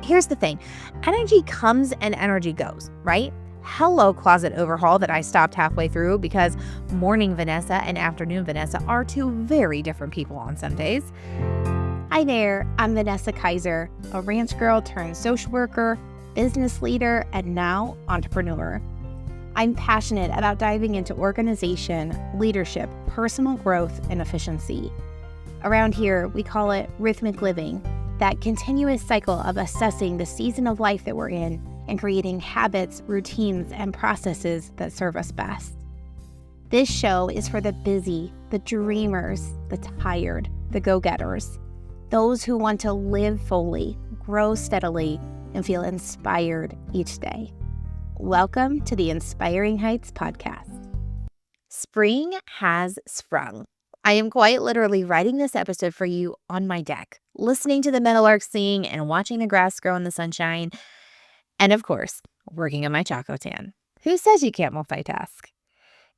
Here's the thing. Energy comes and energy goes, right? Hello, closet overhaul that I stopped halfway through because morning Vanessa and afternoon Vanessa are two very different people on some days. Hi there, I'm Vanessa Kaiser, a ranch girl turned social worker, business leader, and now entrepreneur. I'm passionate about diving into organization, leadership, personal growth, and efficiency. Around here, we call it rhythmic living, that continuous cycle of assessing the season of life that we're in and creating habits, routines, and processes that serve us best. This show is for the busy, the dreamers, the tired, the go-getters, those who want to live fully, grow steadily, and feel inspired each day. Welcome to the Inspiring Heights podcast. Spring has sprung. I am quite literally writing this episode for you on my deck, listening to the meadowlarks sing and watching the grass grow in the sunshine, and of course, working on my Choco Tan. Who says you can't multitask?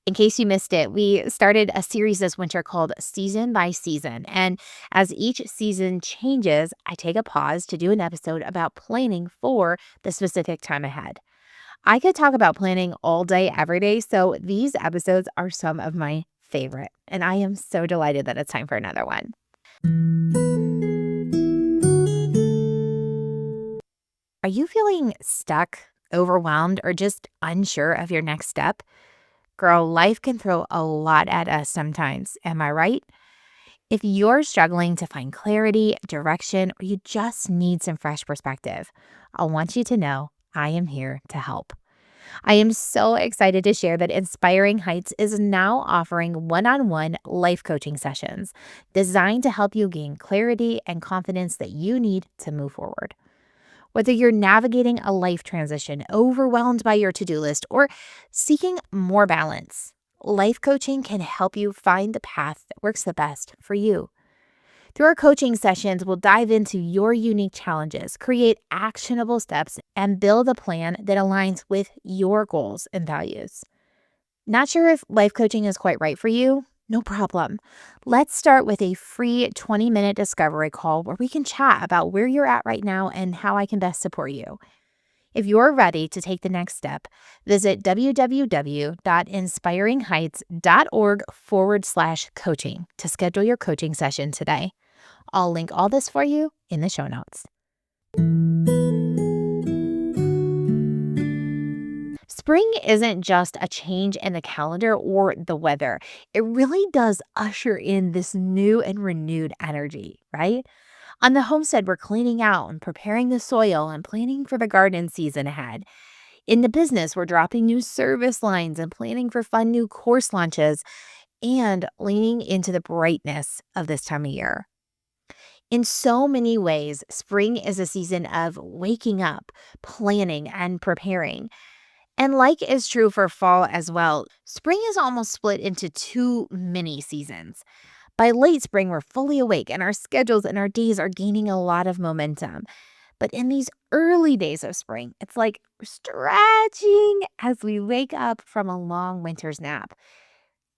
In case you missed it, we started a series this winter called Season by Season, and as each season changes, I take a pause to do an episode about planning for the specific time ahead. I could talk about planning all day, every day, so these episodes are some of my favorite, and I am so delighted that it's time for another one. Are you feeling stuck, overwhelmed, or just unsure of your next step? Girl, life can throw a lot at us sometimes, am I right? If you're struggling to find clarity, direction, or you just need some fresh perspective, I want you to know I am here to help. I am so excited to share that Inspiring Heights is now offering one-on-one life coaching sessions designed to help you gain clarity and confidence that you need to move forward. Whether you're navigating a life transition, overwhelmed by your to-do list, or seeking more balance, life coaching can help you find the path that works the best for you. Through our coaching sessions, we'll dive into your unique challenges, create actionable steps, and build a plan that aligns with your goals and values. Not sure if life coaching is quite right for you? No problem. Let's start with a free 20-minute discovery call where we can chat about where you're at right now and how I can best support you. If you're ready to take the next step, visit www.inspiringheights.org/coaching to schedule your coaching session today. I'll link all this for you in the show notes. Spring isn't just a change in the calendar or the weather. It really does usher in this new and renewed energy, right? On the homestead, we're cleaning out and preparing the soil and planning for the garden season ahead. In the business, we're dropping new service lines and planning for fun new course launches and leaning into the brightness of this time of year. In so many ways, spring is a season of waking up, planning, and preparing. And like is true for fall as well, spring is almost split into two mini seasons. By late spring, we're fully awake and our schedules and our days are gaining a lot of momentum. But in these early days of spring, it's like we're stretching as we wake up from a long winter's nap.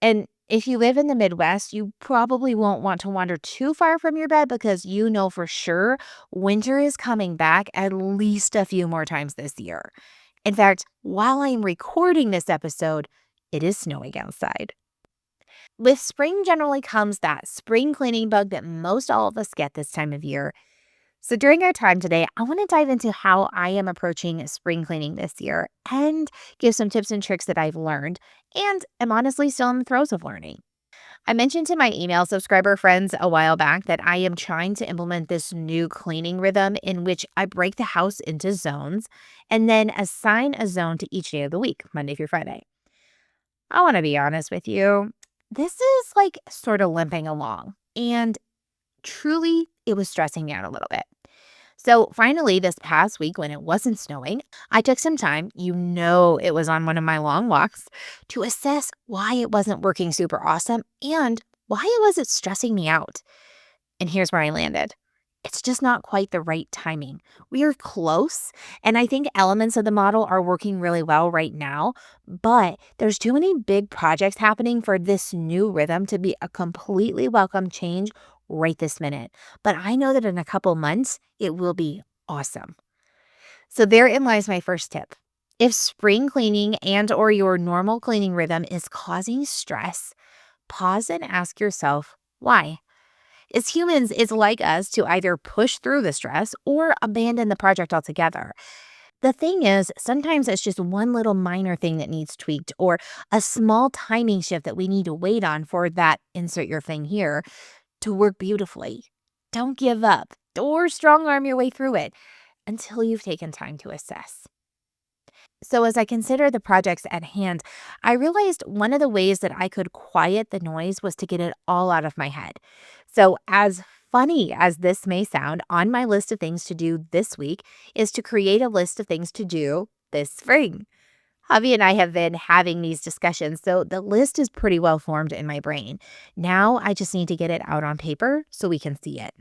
And if you live in the Midwest, you probably won't want to wander too far from your bed because you know for sure winter is coming back at least a few more times this year. In fact, while I'm recording this episode, it is snowing outside. With spring generally comes that spring cleaning bug that most all of us get this time of year. So during our time today, I want to dive into how I am approaching spring cleaning this year and give some tips and tricks that I've learned and am honestly still in the throes of learning. I mentioned to my email subscriber friends a while back that I am trying to implement this new cleaning rhythm in which I break the house into zones and then assign a zone to each day of the week, Monday through Friday. I want to be honest with you. This is like sort of limping along, and truly it was stressing me out a little bit. So finally, this past week when it wasn't snowing, I took some time, it was on one of my long walks, to assess why it wasn't working super awesome and why it wasn't stressing me out. And here's where I landed. It's just not quite the right timing. We are close, and I think elements of the model are working really well right now, but there's too many big projects happening for this new rhythm to be a completely welcome change right this minute. But I know that in a couple months, it will be awesome. So therein lies my first tip. If spring cleaning and or your normal cleaning rhythm is causing stress, pause and ask yourself why. As humans, it's like us to either push through the stress or abandon the project altogether. The thing is, sometimes it's just one little minor thing that needs tweaked or a small timing shift that we need to wait on for that insert your thing here to work beautifully. Don't give up or strong arm your way through it until you've taken time to assess. So, as I consider the projects at hand, I realized one of the ways that I could quiet the noise was to get it all out of my head. So, as funny as this may sound, on my list of things to do this week is to create a list of things to do this spring. Javi and I have been having these discussions, so the list is pretty well formed in my brain. Now I just need to get it out on paper so we can see it.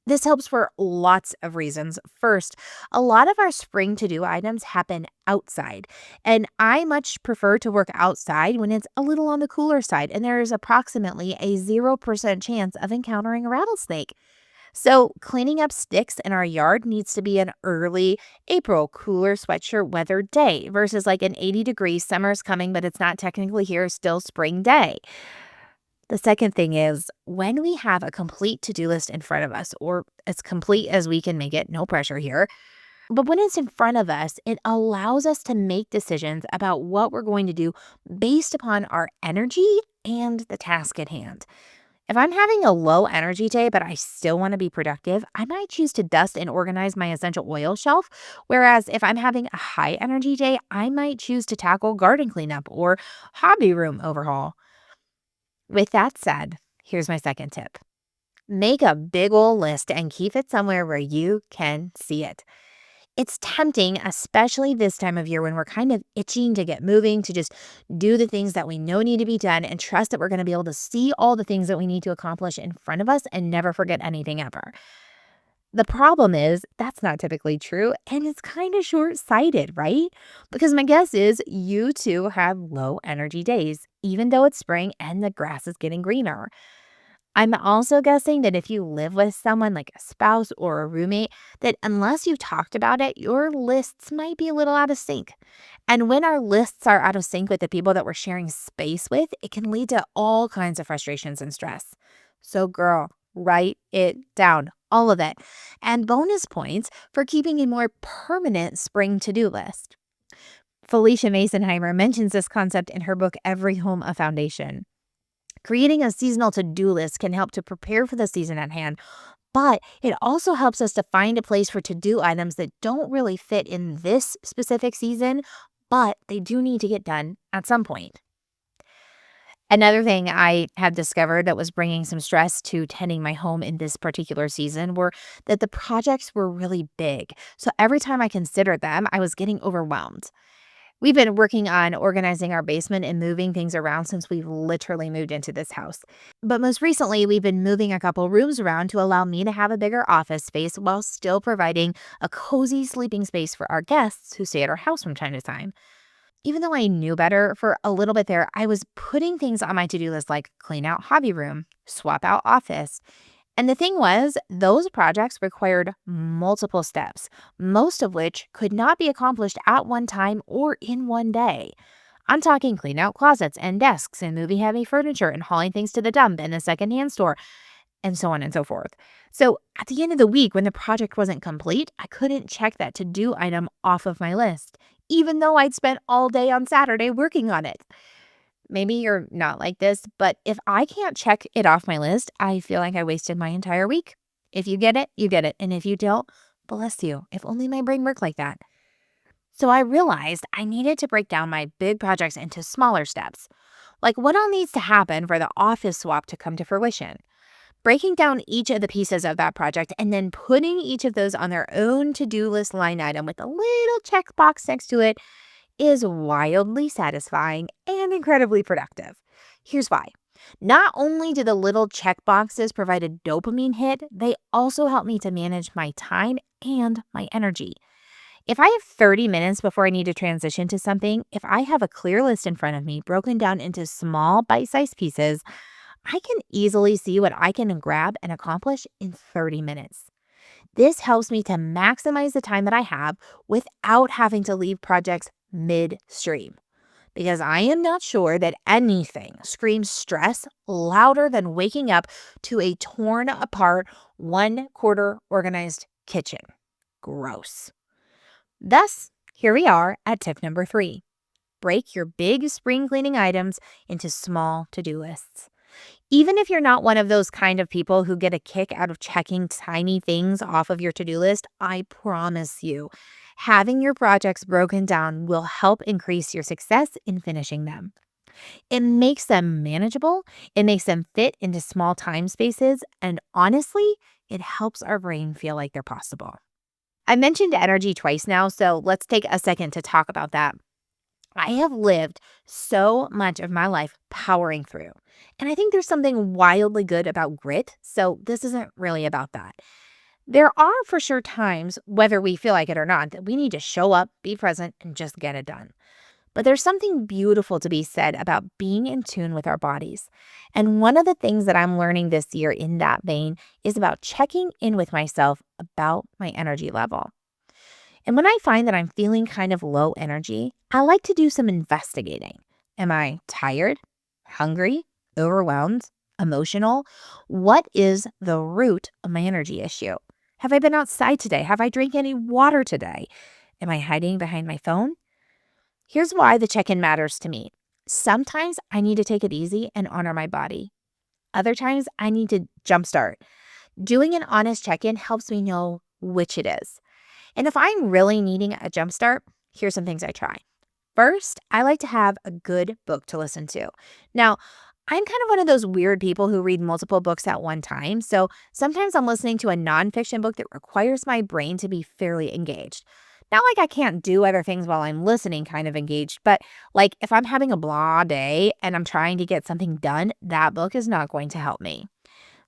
This helps for lots of reasons. First, a lot of our spring to do items happen outside, and I much prefer to work outside when it's a little on the cooler side, and there is approximately a 0% chance of encountering a rattlesnake. So, cleaning up sticks in our yard needs to be an early April cooler sweatshirt weather day versus like an 80-degree summer's coming, but it's not technically here, still spring day. The second thing is when we have a complete to do list in front of us, or as complete as we can make it, no pressure here. But when it's in front of us, it allows us to make decisions about what we're going to do based upon our energy and the task at hand. If I'm having a low energy day, but I still want to be productive, I might choose to dust and organize my essential oil shelf. Whereas if I'm having a high energy day, I might choose to tackle garden cleanup or hobby room overhaul. With that said, here's my second tip. Make a big ol' list and keep it somewhere where you can see it. It's tempting, especially this time of year when we're kind of itching to get moving, to just do the things that we know need to be done and trust that we're going to be able to see all the things that we need to accomplish in front of us and never forget anything ever. The problem is that's not typically true and it's kind of short sighted, right? Because my guess is you too have low energy days, even though it's spring and the grass is getting greener. I'm also guessing that if you live with someone like a spouse or a roommate, that unless you've talked about it, your lists might be a little out of sync. And when our lists are out of sync with the people that we're sharing space with, it can lead to all kinds of frustrations and stress. So, girl, write it down, all of it. And bonus points for keeping a more permanent spring to do list. Felicia Masonheimer mentions this concept in her book, Every Home a Foundation. Creating a seasonal to-do list can help to prepare for the season at hand, but it also helps us to find a place for to-do items that don't really fit in this specific season, but they do need to get done at some point. Another thing I had discovered that was bringing some stress to tending my home in this particular season were that the projects were really big. So every time I considered them, I was getting overwhelmed. We've been working on organizing our basement and moving things around since we've literally moved into this house. But most recently, we've been moving a couple rooms around to allow me to have a bigger office space while still providing a cozy sleeping space for our guests who stay at our house from time to time. Even though I knew better, for a little bit there, I was putting things on my to-do list like clean out hobby room, swap out office. And the thing was, those projects required multiple steps, most of which could not be accomplished at one time or in one day. I'm talking clean out closets and desks and moving heavy furniture and hauling things to the dump in the secondhand store and so on and so forth. So at the end of the week, when the project wasn't complete, I couldn't check that to-do item off of my list, even though I'd spent all day on Saturday working on it. Maybe you're not like this, but if I can't check it off my list, I feel like I wasted my entire week. If you get it, you get it. And if you don't, bless you. If only my brain worked like that. So I realized I needed to break down my big projects into smaller steps. Like what all needs to happen for the office swap to come to fruition. Breaking down each of the pieces of that project and then putting each of those on their own to-do list line item with a little checkbox next to it is wildly satisfying and incredibly productive. Here's why. Not only do the little check boxes provide a dopamine hit, they also help me to manage my time and my energy. If I have 30 minutes before I need to transition to something, if I have a clear list in front of me broken down into small bite-sized pieces, I can easily see what I can grab and accomplish in 30 minutes. This helps me to maximize the time that I have without having to leave projects midstream, because I am not sure that anything screams stress louder than waking up to a torn apart, 1/4 organized kitchen. Gross. Thus, here we are at tip number 3. Break your big spring cleaning items into small to-do lists. Even if you're not one of those kind of people who get a kick out of checking tiny things off of your to-do list, I promise you, having your projects broken down will help increase your success in finishing them. It makes them manageable, it makes them fit into small time spaces, and honestly, it helps our brain feel like they're possible. I mentioned energy twice now, so let's take a second to talk about that. I have lived so much of my life powering through, and I think there's something wildly good about grit, so this isn't really about that. There are for sure times, whether we feel like it or not, that we need to show up, be present, and just get it done. But there's something beautiful to be said about being in tune with our bodies. And one of the things that I'm learning this year in that vein is about checking in with myself about my energy level. And when I find that I'm feeling kind of low energy, I like to do some investigating. Am I tired, hungry, overwhelmed, emotional? What is the root of my energy issue? Have I been outside today? Have I drank any water today? Am I hiding behind my phone? Here's why the check-in matters to me. Sometimes I need to take it easy and honor my body. Other times I need to jumpstart. Doing an honest check-in helps me know which it is. And if I'm really needing a jumpstart, here's some things I try. First, I like to have a good book to listen to. Now, I'm kind of one of those weird people who read multiple books at one time, so sometimes I'm listening to a nonfiction book that requires my brain to be fairly engaged. Not like I can't do other things while I'm listening kind of engaged, but like if I'm having a blah day and I'm trying to get something done, that book is not going to help me.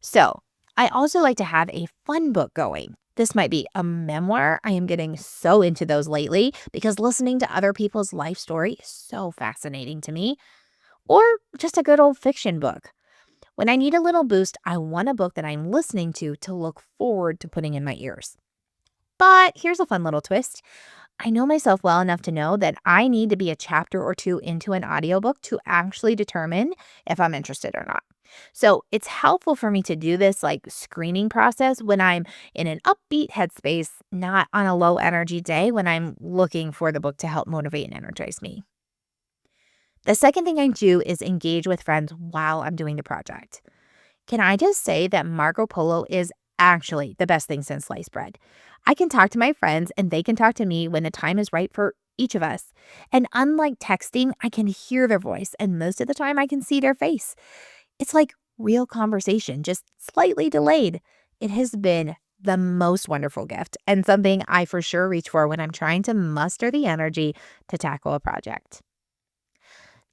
So, I also like to have a fun book going. This might be a memoir. I am getting so into those lately because listening to other people's life story is so fascinating to me. Or just a good old fiction book. When I need a little boost, I want a book that I'm listening to look forward to putting in my ears. But here's a fun little twist. I know myself well enough to know that I need to be a chapter or two into an audiobook to actually determine if I'm interested or not. So it's helpful for me to do this like screening process when I'm in an upbeat headspace, not on a low energy day when I'm looking for the book to help motivate and energize me. The second thing I do is engage with friends while I'm doing the project. Can I just say that Marco Polo is actually the best thing since sliced bread? I can talk to my friends and they can talk to me when the time is right for each of us. And unlike texting, I can hear their voice and most of the time I can see their face. It's like real conversation, just slightly delayed. It has been the most wonderful gift and something I for sure reach for when I'm trying to muster the energy to tackle a project.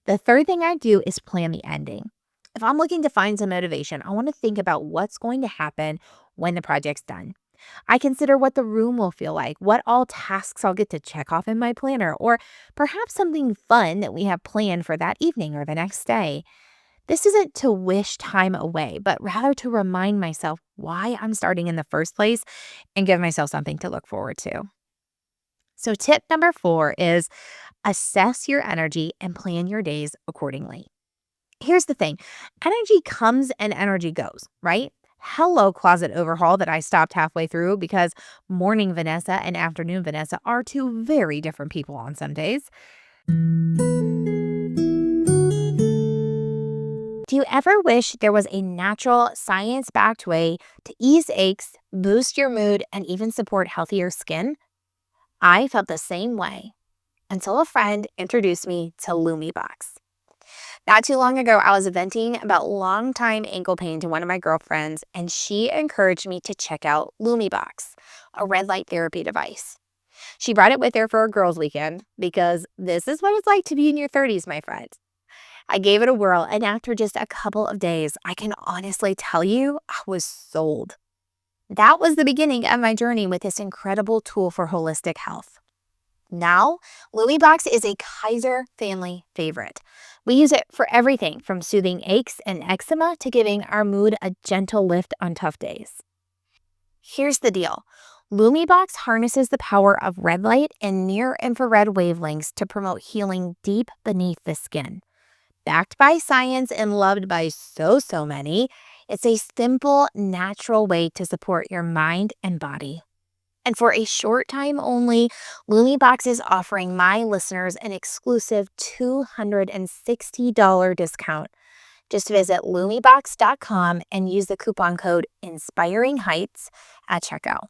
The third thing I do is plan the ending. If I'm looking to find some motivation, I want to think about what's going to happen when the project's done. I consider what the room will feel like, what all tasks I'll get to check off in my planner, or perhaps something fun that we have planned for that evening or the next day. This isn't to wish time away, but rather to remind myself why I'm starting in the first place and give myself something to look forward to. So tip number 4 is assess your energy and plan your days accordingly. Here's the thing. Energy comes and energy goes, right? Hello, closet overhaul that I stopped halfway through because morning Vanessa and afternoon Vanessa are two very different people on some days. Do you ever wish there was a natural, science-backed way to ease aches, boost your mood, and even support healthier skin? I felt the same way until a friend introduced me to LumiBox. Not too long ago, I was venting about long-time ankle pain to one of my girlfriends, and she encouraged me to check out LumiBox, a red light therapy device. She brought it with her for a girls' weekend because this is what it's like to be in your 30s, my friend. I gave it a whirl, and after just a couple of days, I can honestly tell you I was sold. That was the beginning of my journey with this incredible tool for holistic health. Now, LumiBox is a Kaiser family favorite. We use it for everything from soothing aches and eczema to giving our mood a gentle lift on tough days. Here's the deal. Lumibox harnesses the power of red light and near-infrared wavelengths to promote healing deep beneath the skin. Backed by science and loved by so many, it's a simple, natural way to support your mind and body. And for a short time only, Lumibox is offering my listeners an exclusive $260 discount. Just visit lumibox.com and use the coupon code INSPIRINGHEIGHTS at checkout.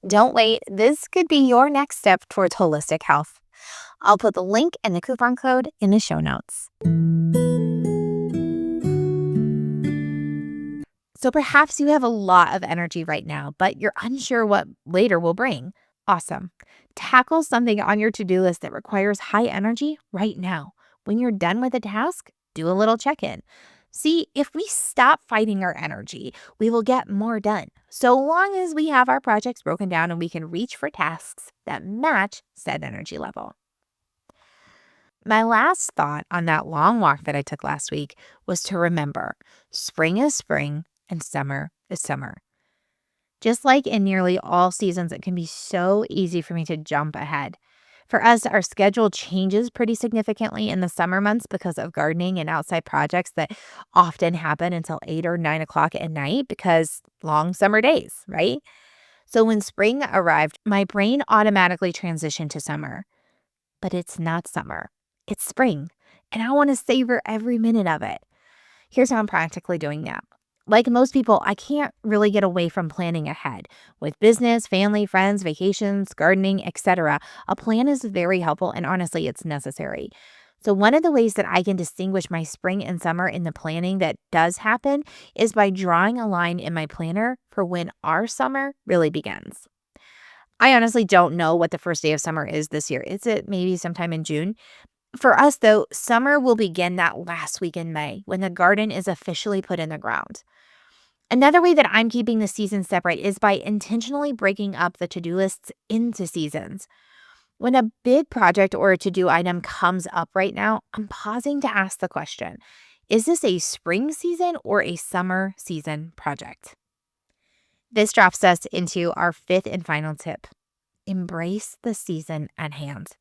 Don't wait, this could be your next step towards holistic health. I'll put the link and the coupon code in the show notes. So perhaps you have a lot of energy right now, but you're unsure what later will bring. Awesome. Tackle something on your to-do list that requires high energy right now. When you're done with a task, do a little check-in. See, if we stop fighting our energy, we will get more done, so long as we have our projects broken down and we can reach for tasks that match said energy level. My last thought on that long walk that I took last week was to remember, spring is spring and summer is summer. Just like in nearly all seasons, it can be so easy for me to jump ahead. For us, our schedule changes pretty significantly in the summer months because of gardening and outside projects that often happen until 8 or 9 o'clock at night because long summer days, right? So when spring arrived, my brain automatically transitioned to summer. But it's not summer. It's spring, and I want to savor every minute of it. Here's how I'm practically doing that. Like most people, I can't really get away from planning ahead. With business, family, friends, vacations, gardening, etc., a plan is very helpful, and honestly, it's necessary. So one of the ways that I can distinguish my spring and summer in the planning that does happen is by drawing a line in my planner for when our summer really begins. I honestly don't know what the first day of summer is this year. Is it maybe sometime in June? For us, though, summer will begin that last week in May when the garden is officially put in the ground. Another way that I'm keeping the seasons separate is by intentionally breaking up the to-do lists into seasons. When a big project or a to-do item comes up right now, I'm pausing to ask the question, is this a spring season or a summer season project? This drops us into our fifth and final tip. Embrace the season at hand.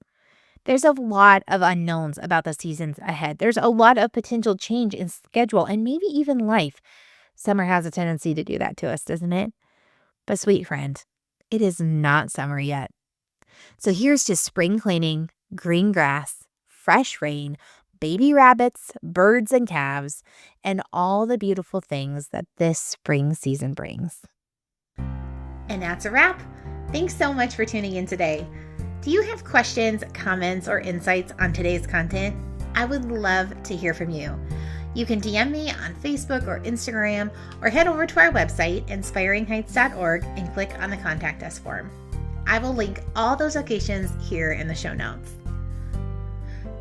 There's a lot of unknowns about the seasons ahead. There's a lot of potential change in schedule and maybe even life. Summer has a tendency to do that to us, doesn't it? But sweet friend, it is not summer yet. So here's to spring cleaning, green grass, fresh rain, baby rabbits, birds and calves, and all the beautiful things that this spring season brings. And that's a wrap. Thanks so much for tuning in today. Do you have questions, comments, or insights on today's content? I would love to hear from you. You can DM me on Facebook or Instagram, or head over to our website, inspiringheights.org, and click on the Contact Us form. I will link all those locations here in the show notes.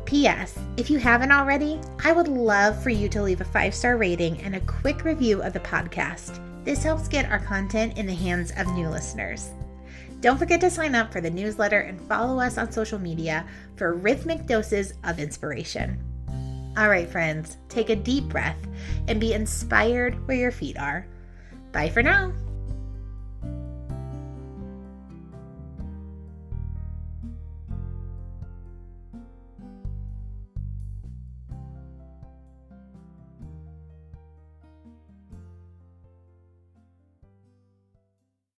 P.S. If you haven't already, I would love for you to leave a 5-star rating and a quick review of the podcast. This helps get our content in the hands of new listeners. Don't forget to sign up for the newsletter and follow us on social media for rhythmic doses of inspiration. All right, friends, take a deep breath and be inspired where your feet are. Bye for now.